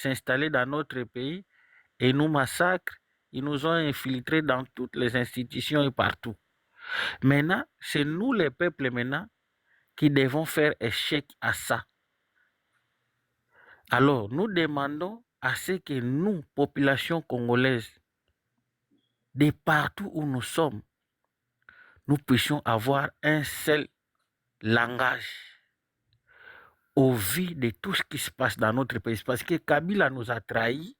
s'installer dans notre pays et nous massacrent. Ils nous ont infiltrés dans toutes les institutions et partout. Maintenant, c'est nous les peuples maintenant qui devons faire échec à ça. Alors, nous demandons à ce que nous, population congolaise, de partout où nous sommes, nous puissions avoir un seul langage au vu de tout ce qui se passe dans notre pays. Parce que Kabila nous a trahis.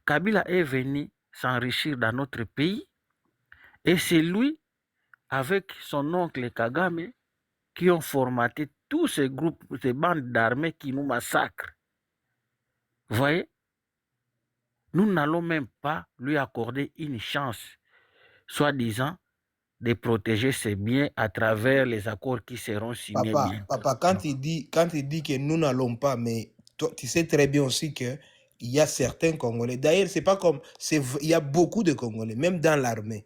Kabila est venu s'enrichir dans notre pays et c'est lui, avec son oncle Kagame, qui ont formaté tous ces groupes, ces bandes d'armées qui nous massacrent. Vous voyez, nous n'allons même pas lui accorder une chance, soi-disant, de protéger ses biens à travers les accords qui seront signés bientôt. Papa, quand il dit que nous n'allons pas, mais toi, tu sais très bien aussi que il y a certains Congolais. D'ailleurs, c'est pas comme il y a beaucoup de Congolais, même dans l'armée,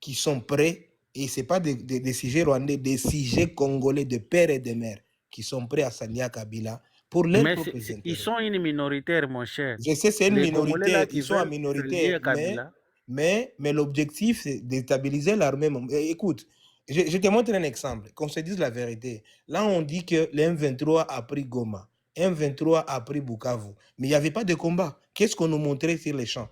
qui sont prêts, et c'est pas des sujets rwandais, des sujets congolais de père et de mère, qui sont prêts à s'allier à Kabila pour leurs Mais propres intérêts. ils sont une minoritaire, mon cher. Je sais, c'est une Les Congolais là minoritaire, qui ils sont en veulent se lier minoritaire, à Kabila. mais l'objectif, c'est de stabiliser l'armée. Écoute, je te montre un exemple, qu'on se dise la vérité. Là, on dit que le M23 a pris Goma, M23 a pris Bukavu, mais il n'y avait pas de combat. Qu'est-ce qu'on nous montrait sur les champs?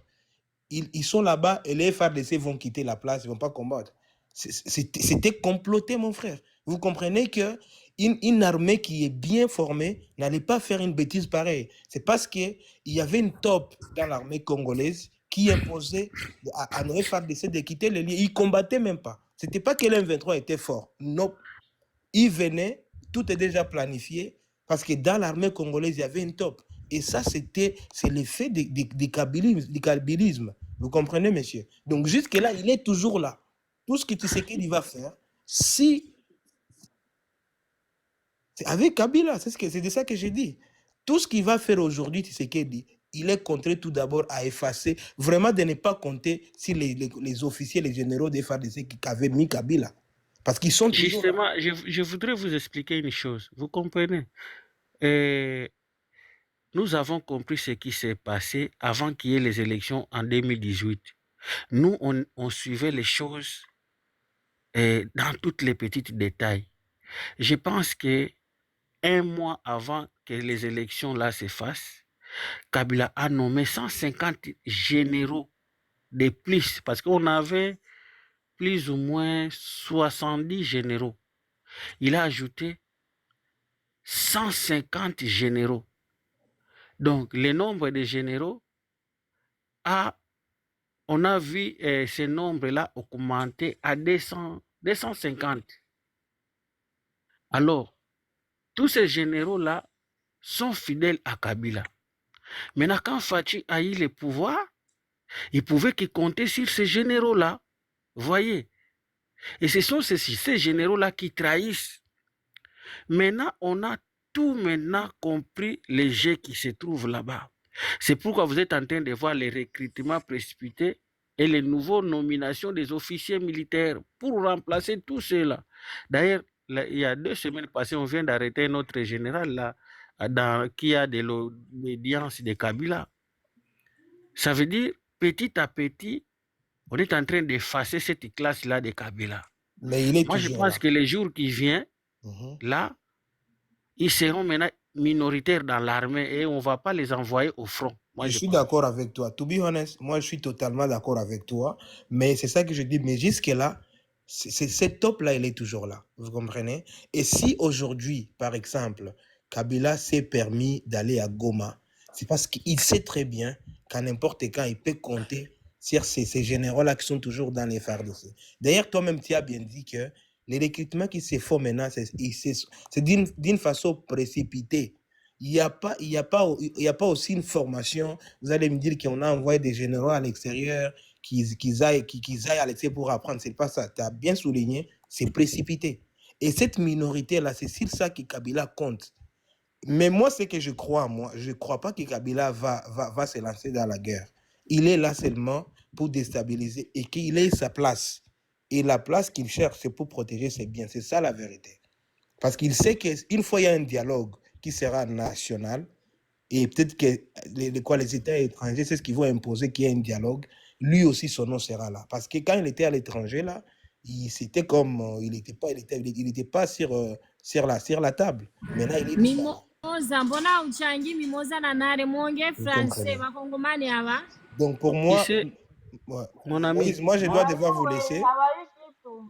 Ils sont là-bas et les FARDC vont quitter la place, ils ne vont pas combattre. C'était comploté, mon frère. Vous comprenez que une armée qui est bien formée n'allait pas faire une bêtise pareille. C'est parce qu'il y avait une top dans l'armée congolaise qui imposait à nos FARDC de quitter les lieux. Ils ne combattaient même pas. Ce n'était pas que l'M23 était fort. Non. Ils venaient, tout est déjà planifié, parce que dans l'armée congolaise, il y avait une top. Et ça, c'est l'effet du kabylisme. Vous comprenez, monsieur? Donc, jusque-là, il est toujours là. Tout ce que Tshisekedi va faire, si... Avec Kabila, c'est de ça que j'ai dit. Tout ce qu'il va faire aujourd'hui, Tshisekedi, il est contraint tout d'abord à effacer, vraiment de ne pas compter sur les officiers, les généraux des FARDC qui avaient mis Kabila. Parce qu'ils sont toujours là. Justement, je voudrais vous expliquer une chose. Vous comprenez? Nous avons compris ce qui s'est passé avant qu'il y ait les élections en 2018. Nous, on suivait les choses dans toutes les petits détails. Je pense que un mois avant que les élections là se fassent, Kabila a nommé 150 généraux de plus, parce qu'on avait plus ou moins 70 généraux. Il a ajouté 150 généraux. Donc, le nombre de généraux on a vu ce nombre-là augmenter à 250. Alors, tous ces généraux-là sont fidèles à Kabila. Maintenant, quand Fachi a eu le pouvoir, il pouvait que compter sur ces généraux-là. Voyez. Et ce sont ces généraux-là qui trahissent. Maintenant, on a tout maintenant compris les jeux qui se trouvent là-bas. C'est pourquoi vous êtes en train de voir les recrutements précipités et les nouvelles nominations des officiers militaires pour remplacer tout cela. D'ailleurs, il y a 2 semaines passées, on vient d'arrêter notre général là, qui a de l'obédience de Kabila. Ça veut dire, petit à petit, on est en train d'effacer cette classe-là de Kabila. Mais il est Moi, je toujours pense là. que les jours qui viennent, là, ils seront maintenant minoritaires dans l'armée et on ne va pas les envoyer au front. Je suis d'accord avec toi. To be honest, moi, je suis totalement d'accord avec toi. Mais c'est ça que je dis. Mais jusque-là, cette top-là, elle est toujours là. Vous comprenez? Et si aujourd'hui, par exemple, Kabila s'est permis d'aller à Goma, c'est parce qu'il sait très bien qu'à n'importe quand, il peut compter sur ces généraux-là qui sont toujours dans les FARDC. D'ailleurs, toi-même, tu as bien dit que les recrutements qui se font maintenant, c'est d'une façon précipitée. Il n'y a pas aussi une formation. Vous allez me dire qu'on a envoyé des généraux à l'extérieur, qu'ils aillent à l'extérieur pour apprendre. C'est pas ça. Tu as bien souligné, c'est précipité. Et cette minorité-là, c'est sur ça que Kabila compte. Mais moi, ce que je crois, je ne crois pas que Kabila va se lancer dans la guerre. Il est là seulement pour déstabiliser et qu'il ait sa place. Et la place qu'il cherche, c'est pour protéger ses biens. C'est ça la vérité. Parce qu'il sait qu'une fois il y a un dialogue qui sera national, Et peut-être que les États étrangers, c'est ce qu'ils vont imposer, qu'il y ait un dialogue. Lui aussi, son nom sera là. Parce que quand il était à l'étranger, là, c'était comme, il n'était pas sur la table. Maintenant, il est dedans. Mimoza, mbona uchangi Mimoza na Nare mwonge Vous français comprenez? bakongomani aba? Donc pour Tu moi, sais, ouais, mon ami, Moïse, moi je dois devoir vous laisser.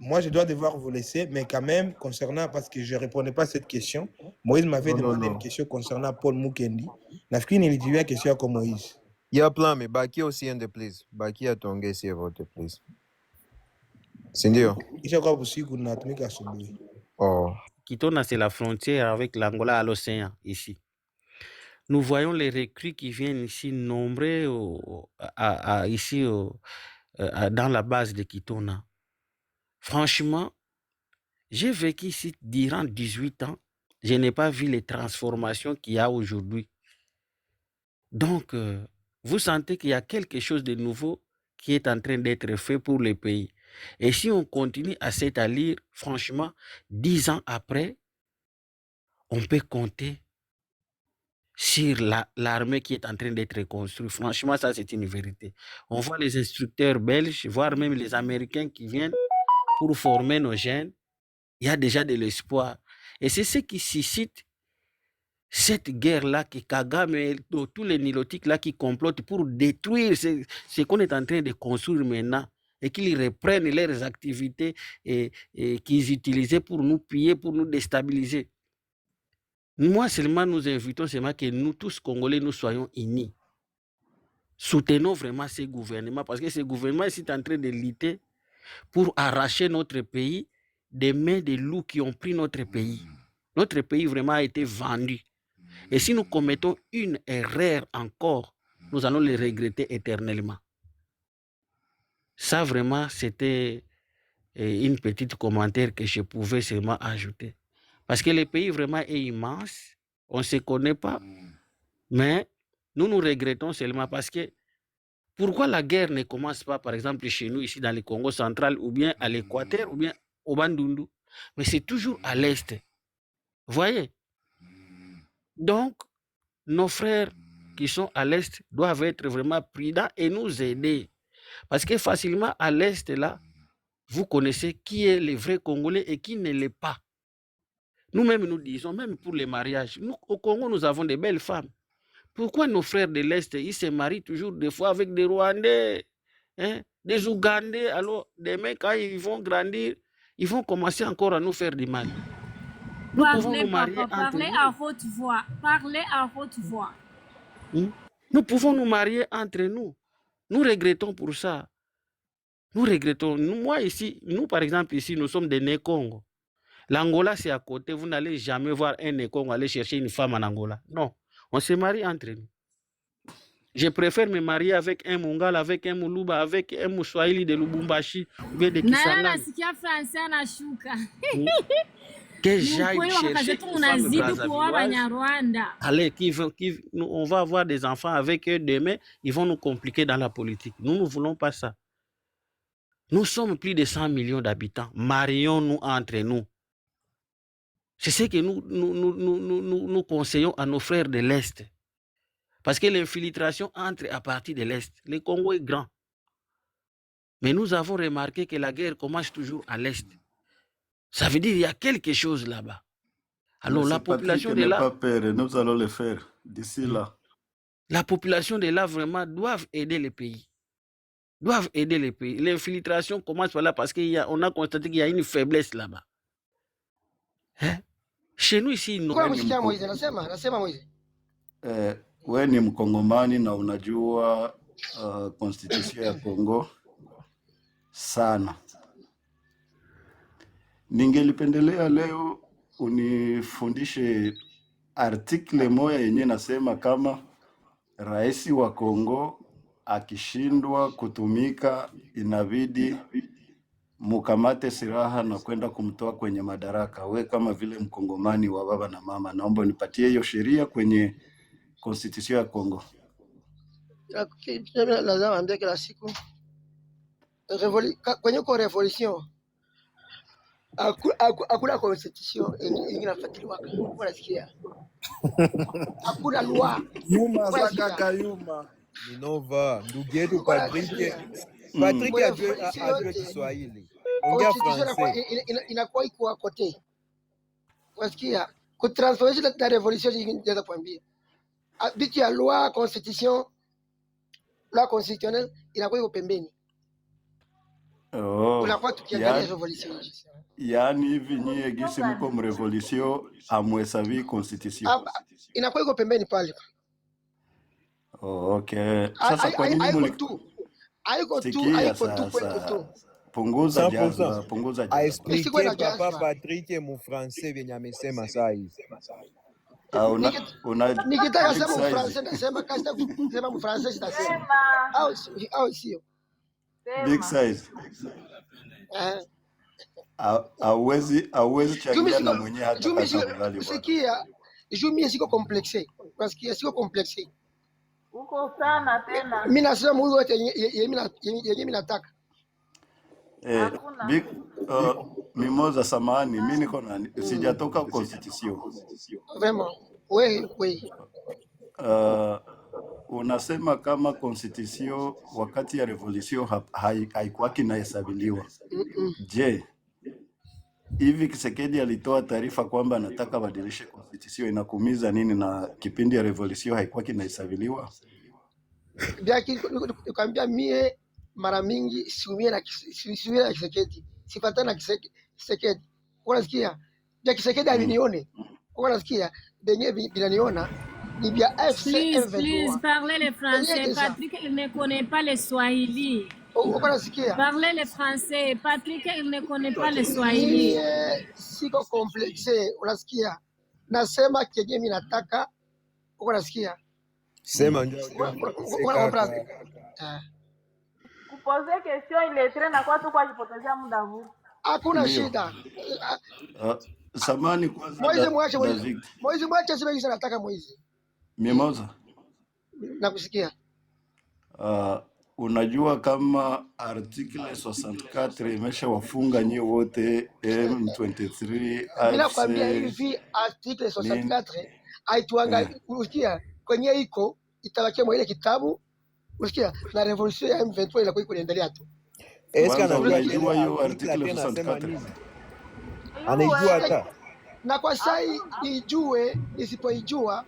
Moi je dois devoir vous laisser, mais quand même, concernant, parce que je ne répondais pas à cette question, Moïse m'avait demandé une question concernant Paul Mukendi. Nafikiri nilijibu question comme Moïse. Il y a plein, mais Baki aussi un de please. Baki a tongé si vote, please. Sindio? Oh. Kitona, c'est la frontière avec l'Angola à l'océan, ici. Nous voyons les recrues qui viennent ici nombreux ici dans la base de Kitona. Franchement, j'ai vécu ici durant 18 ans. Je n'ai pas vu les transformations qu'il y a aujourd'hui. Donc, vous sentez qu'il y a quelque chose de nouveau qui est en train d'être fait pour le pays. Et si on continue à s'étalir, franchement, 10 ans après, on peut compter sur l'armée qui est en train d'être construite. Franchement, ça, c'est une vérité. On voit les instructeurs belges, voire même les Américains qui viennent pour former nos jeunes. Il y a déjà de l'espoir. Et c'est ce qui suscite cette guerre-là, qui Kagame et tous les nilotiques-là qui complotent pour détruire ce qu'on est en train de construire maintenant et qu'ils reprennent leurs activités et qu'ils utilisaient pour nous piller, pour nous déstabiliser. Moi seulement, nous invitons seulement que nous tous, Congolais, nous soyons unis. Soutenons vraiment ces gouvernements parce que ces gouvernements sont en train de lutter pour arracher notre pays des mains des loups qui ont pris notre pays. Notre pays vraiment a été vendu. Et si nous commettons une erreur encore, nous allons le regretter éternellement. Ça vraiment, c'était une petite commentaire que je pouvais seulement ajouter. Parce que le pays vraiment est immense, on ne se connaît pas, mais nous nous regrettons seulement parce que pourquoi la guerre ne commence pas, par exemple, chez nous, ici dans le Congo central, ou bien à l'Équateur, ou bien au Bandundu, mais c'est toujours à l'Est. Vous voyez? Donc, nos frères qui sont à l'Est doivent être vraiment prudents et nous aider. Parce que facilement, à l'Est, là, vous connaissez qui est le vrai Congolais et qui ne l'est pas. Nous-mêmes, nous disons, même pour les mariages, nous, au Congo, nous avons des belles femmes. Pourquoi nos frères de l'Est, ils se marient toujours des fois avec des Rwandais, hein, des Ougandais? Alors, demain, quand ils vont grandir, ils vont commencer encore à nous faire du mal. Nous pouvons nous marier entre nous. Parlez à haute voix. Parlez à haute voix. Nous pouvons nous marier entre nous. Nous regrettons pour ça. Nous regrettons. Moi ici, nous par exemple ici, nous sommes des Né-Congo. L'Angola c'est à côté. Vous n'allez jamais voir un Né-Congo aller chercher une femme en Angola. Non. On se marie entre nous. Je préfère me marier avec un Mongala, avec un Muluba, avec un Mousswahili de Lubumbashi ou bien de Kisangani. Que j'aille chercher une femme Brazzaville. Allez, on va avoir des enfants avec eux demain, ils vont nous compliquer dans la politique. Nous ne voulons pas ça. Nous sommes plus de 100 millions d'habitants. Marions-nous entre nous. C'est ce que nous conseillons à nos frères de l'Est. Parce que l'infiltration entre à partir de l'Est. Le Congo est grand. Mais nous avons remarqué que la guerre commence toujours à l'Est. Ça veut dire qu'il y a quelque chose là-bas. Alors la population de là... pas peur, nous allons le faire d'ici là. La population de là vraiment doivent aider les pays. Doivent aider les pays. L'infiltration commence par là parce qu'on a constaté qu'il y a une faiblesse là-bas. Hein? Chez nous ici, non. Wewe ni Mkongomani na unajua constitution ya Kongo sana. Ningelipendelea leo unifundishe article moja yenye nasema kama rais wa Kongo akishindwa kutumika inabidi mukamate silaha na kwenda kumtoa kwenye madaraka. We kama vile Mkongomani wa baba na mama, naomba nipatie hiyo sheria kwenye constitution ya Kongo. Lazima ambie kila siku kwenye kwa revolution hakuna constitution inafuatiliwa. Unasikia? Hakuna loi. Yuma Unasikia? Zaka Yuma. Minova, ndugu yetu Patrick. Mm. Patrick Kwa hiyo ajue constitution yote, Kiswahili. Ongea constitution inakuwa iko kote. Unasikia? Kutransformation la revolution inaweza kuambia. Bitu ya loi constitution, loi constitutionnelle inakuwa iko pembeni. Oh, Unakuwa tukiangalia ya, revolution. yaani hivi nyie gisi mko mrevolution amwesavi constitution. Inakuwa iko pembeni pale. Oh, okay. Sasa kwa nini Haiko tu sikia kwetu sasa? tu. Punguza jazba, 100%. punguza jazba. Aexplique Isikuwe na Papa jazba. Patrick mu français vyenye amesema saa hizi. Nikitaka big sema size. Mfransa nasema, kasi kusema Mfransa sitasema. Au sio? Big size. Eh. Hauwezi changia na mwenye hata Jumi kata ugali bwana. sikia, jumi siko complexe. Unasikia siko complexe. Uko sana tena. Mimi nasema Mungu wote yenye mimi nataka. Hakuna. Big Mimoza, samahani, mimi niko na sijatoka constitution. Vraiment. Oui. Unasema kama constitution wakati ya revolution haikuwaki inahesabiliwa. Je, hivi Kisekedi alitoa taarifa kwamba anataka badilishe constitution, inakumiza nini? Na kipindi ya revolution haikuwaki inahesabiliwa? Biaki nikwambia mie mara mingi siumie na Kisekedi. Sifatana na Kisekedi. Unasikia? Bia Kisekedi alinione. Unasikia? Benye binaniona ni bia FC Please, M23. parlez le français. Déjà. Patrick, il ne connaît pas le Swahili. Unasikia? Parlez le français. Patrick, il ne connaît pas le Swahili. Mie siko complexe. Unasikia? Nasema kenye mimi nataka. Unasikia? Sema ndio. Unakomprendre? Kupoze question ile tena na kwa tu kwa jipotezea muda huu. Hakuna Ndio. shida. Samani kwanza Moize mwache David. Moize mwache sema kisa nataka Moize. Mimoza, Nakusikia. unajua kama article 64 imeshawafunga nyie wote M23 Mimi nakwambia AFC. hivi article 64 haituanga usikia kwenye iko itabakia mwa ile kitabu usikia na revolution ya M23 inakuwa iko inaendelea tu. Eska Kwanza anajua unaijua hiyo article article tena sema 64? nini? Anaijua hata. Na kwa sai ijue isipoijua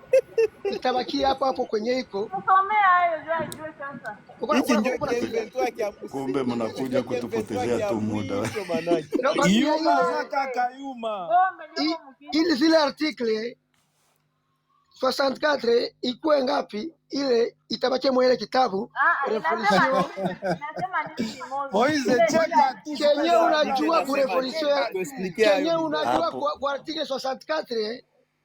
itabakia hapo hapo kwenye iko. Tusomea hayo jua sasa. Hiki ndio M23 kia Kumbe mnakuja kutupotezea tu muda. Yuma Zaka Yuma. Ili zile article 64 ikuwe ngapi ile itabakia mwa ile kitabu revolution. Nasema nini kimoja? Moize cheka tu. Kenye unajua ku revolution Kenye unajua Hapo. kwa article 64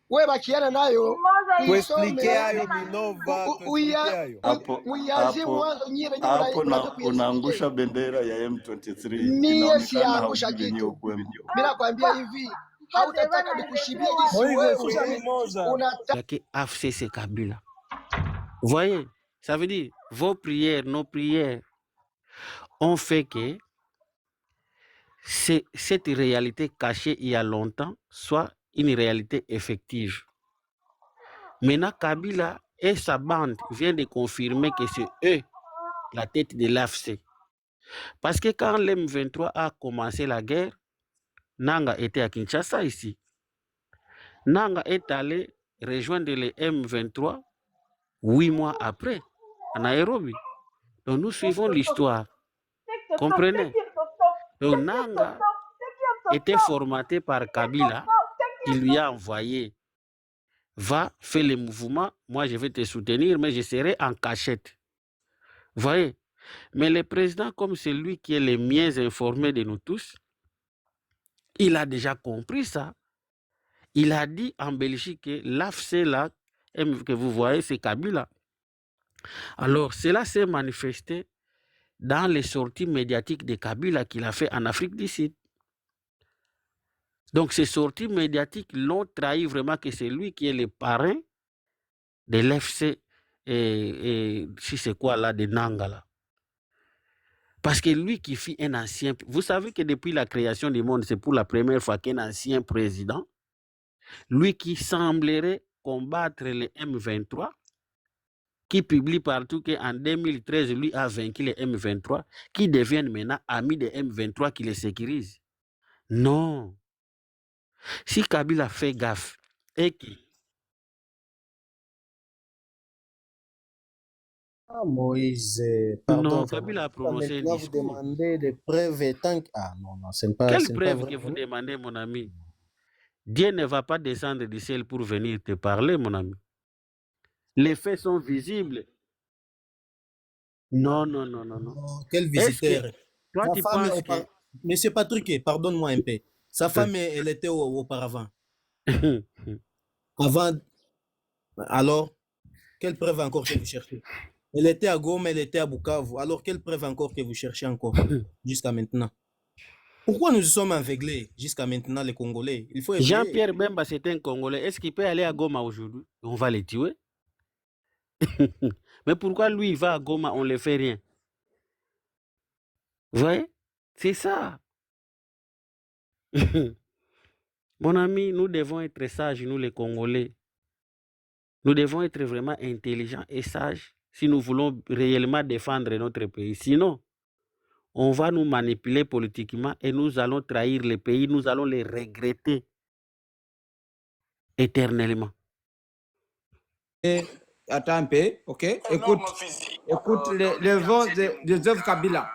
wewe bakiana nayo Tuexplique hayo Minova, tuexplique hayo. muianzie mwanzo nyie wenyewe Hapo mnaanza unaangusha bendera ya M23. Mie Inaonekana siangusha haujui kitu. ukwemo. Mimi nakwambia hivi hautataka nikushibie jinsi Moize susha wewe Mimoza. unataka que AFC c'est Kabila. Vous voyez, ça veut dire vos prières, nos prières ont fait que cette réalité cachée il y a longtemps soit une réalité effective. Maintenant, Kabila et sa bande viennent de confirmer que c'est eux la tête de l'AFC. Parce que quand l'M23 a commencé la guerre, Nanga était à Kinshasa ici. Nanga est allé rejoindre les M23 8 mois après, à Nairobi. Donc nous suivons l'histoire. Comprenez? Donc Nanga était formaté par Kabila, qui lui a envoyé, va faire le mouvement, moi je vais te soutenir, mais je serai en cachette. Vous voyez? Mais le président, comme c'est lui qui est le mieux informé de nous tous, il a déjà compris ça. Il a dit en Belgique que l'AFC là, que vous voyez, c'est Kabila. Alors, cela s'est manifesté dans les sorties médiatiques de Kabila qu'il a fait en Afrique du Sud. Donc, ces sorties médiatiques l'ont trahi vraiment que c'est lui qui est le parrain de l'FC et si c'est quoi là, de Nanga là. Parce que lui qui fut un ancien... Vous savez que depuis la création du monde, c'est pour la première fois qu'un ancien président, lui qui semblerait combattre les M23, qui publie partout qu'en 2013, lui a vaincu les M23, qui deviennent maintenant amis des M23 qui les sécurisent. Non. Si Kabila fait gaffe et qui... Ah, Moïse, pardon, Non, Kabila a prononcé un maintenant vous discours. demandez des preuves et tant que... Ah non, non, ce n'est pas, Quelle ce n'est pas preuve vrai. que vous demandez, mon ami? Dieu ne va pas descendre du ciel pour venir te parler, mon ami. Les faits sont visibles. Non, non, non, non, non. Oh, quel Est-ce que visiteur. toi, Sa tu femme, penses que... Monsieur Patrick, pardonne-moi un peu. Sa femme, elle était auparavant. Avant, alors, quelle preuve encore que vous cherchez? Elle était à Goma, elle était à Bukavu. Alors, quelle preuve encore que vous cherchez encore jusqu'à maintenant? Pourquoi nous sommes aveuglés jusqu'à maintenant, les Congolais? Il faut éveiller. Jean-Pierre Bemba, c'est un Congolais. Est-ce qu'il peut aller à Goma aujourd'hui? On va le tuer. Mais pourquoi lui, il va à Goma, on ne le fait rien? Vous voyez? C'est ça. Mon ami, nous devons être sages, nous les Congolais. Nous devons être vraiment intelligents et sages si nous voulons réellement défendre notre pays. Sinon, on va nous manipuler politiquement et nous allons trahir le pays, nous allons les regretter éternellement. Attends un peu, ok? Écoute les voix de Joseph Kabila.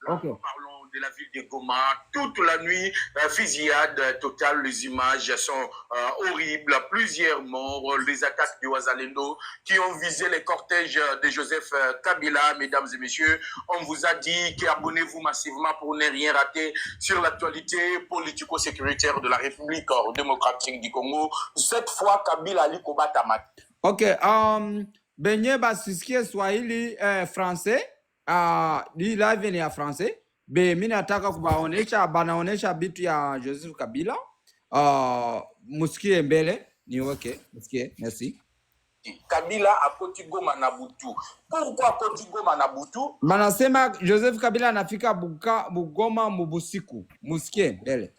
Ok. Parlons de la ville de Goma. Toute la nuit, fusillade totale. Les images sont horribles. Plusieurs morts. Les attaques de Ouazalendo qui ont visé les cortèges de Joseph Kabila. Mesdames et messieurs, on vous a dit qu'abonnez-vous massivement pour ne rien rater sur l'actualité politico-sécuritaire de la République démocratique du Congo. Cette fois, Kabila Ali Kobatamat. Ok. Benye basisikie Swahili français. Hii live ni ya français. Mimi nataka kubaonesha, banaonesha bitu ya Joseph Kabila. Musikie mbele niweke, musikie. Merci. Kabila a Koti Goma na Butu. Pourquoi Koti Goma na Butu? Banasema Joseph Kabila anafika Bugoma mubusiku. Musikie mbele.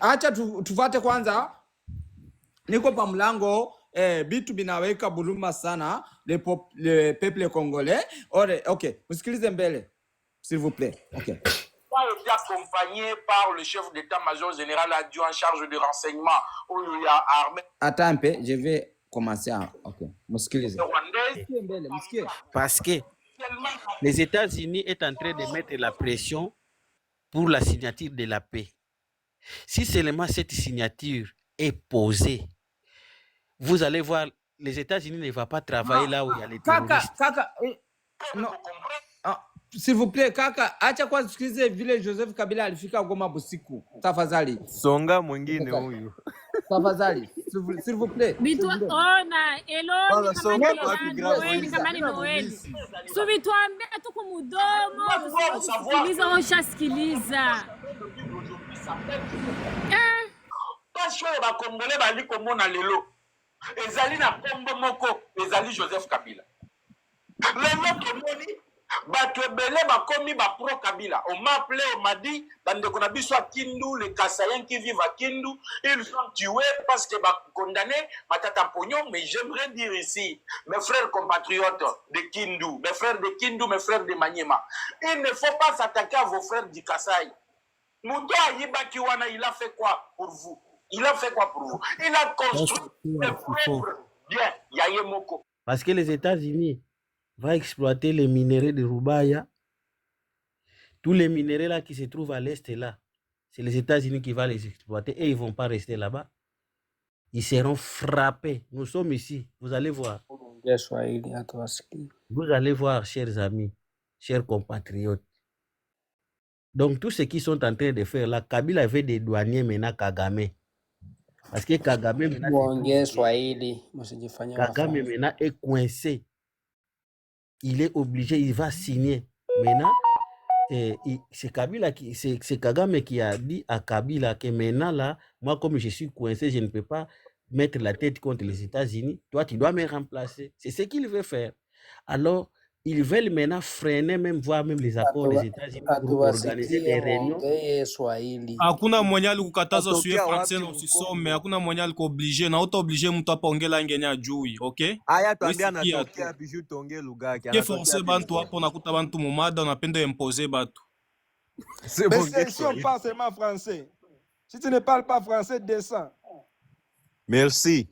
Acha tufate kwanza. Niko pa mlango. Bitu binaweka buluma sana le peuple congolais. Ok, musikilize mbele, s'il vous plaît. Ok. Accompagné par le chef d'état-major général adjoint en charge de renseignement, Ouya Armé. Attends un peu, je vais commencer. Ok, musikilize. Parce que les États-Unis sont en train de mettre la pression pour la signature de la paix. Si seulement cette signature est posée, vous allez voir, les États-Unis ne vont pas travailler là où il y a les terroristes. Non. S'il vous plaît, kaka, acha kwa sikilize vile Joseph Kabila alifika Goma busiku. Tafadhali. Songa mwingine huyu. Tafadhali. S'il vous plaît. Bitu ona, eloni kamani Noeli. Subituambia tu kumudomo, tusikiliza oshasikiliza. Pasho ba Congolais bali komona lelo. Ezali na kombo moko, ezali Joseph Kabila. Lelo tomoni bato ebele bakomi ba pro Kabila. On m'a appelé, on m'a dit bandeko na biso à Kindu, les Kassaïens qui vivent à Kindu, ils sont tués parce que ba condamné Matata Pognon. Mais j'aimerais dire ici, mes frères compatriotes de Kindu, mes frères de Kindu, mes frères de Maniema, il ne faut pas s'attaquer à vos frères du Kasaï. Mouto Ayibaki wana, il a fait quoi pour vous? Il a fait quoi pour vous? Il a construit des propres biens. Yayemoko. Parce que les États-Unis vont exploiter les minéraux de Rubaya. Tous les minéraux là qui se trouvent à l'est là, c'est les États-Unis qui vont les exploiter et ils ne vont pas rester là-bas. Ils seront frappés. Nous sommes ici. Vous allez voir. Vous allez voir, chers amis, chers compatriotes. Donc, tous ceux qui sont en train de faire là, Kabila avait des douaniers maintenant Kagame. Parce que Kagame maintenant, Kagame maintenant est coincé. Il est obligé, il va signer. Maintenant, c'est Kagame qui a dit à Kabila que maintenant là, moi comme je suis coincé, je ne peux pas mettre la tête contre les États-Unis. Toi, tu dois me remplacer. C'est ce qu'il veut faire. Alors, ils veulent maintenant freiner même, voire même les accords des États-Unis pour organiser des réunions. Hakuna mwenye alikukataza usiwe Atokea français wapi na usisome, Mkongo? hakuna mwenye alikuoblige na utaoblige mtu hapa ongela ngenya ajui, okay? Aya tuambia Wewe sikia anatokea tu. bishu tonge lugha yake. Ke Anatokea force wapi bantu Mkongo? hapo nakuta bantu mumada unapenda imposer batu. C'est Mais bon, c'est- get si on it. parle seulement français, si tu ne parles pas français, descends. Merci.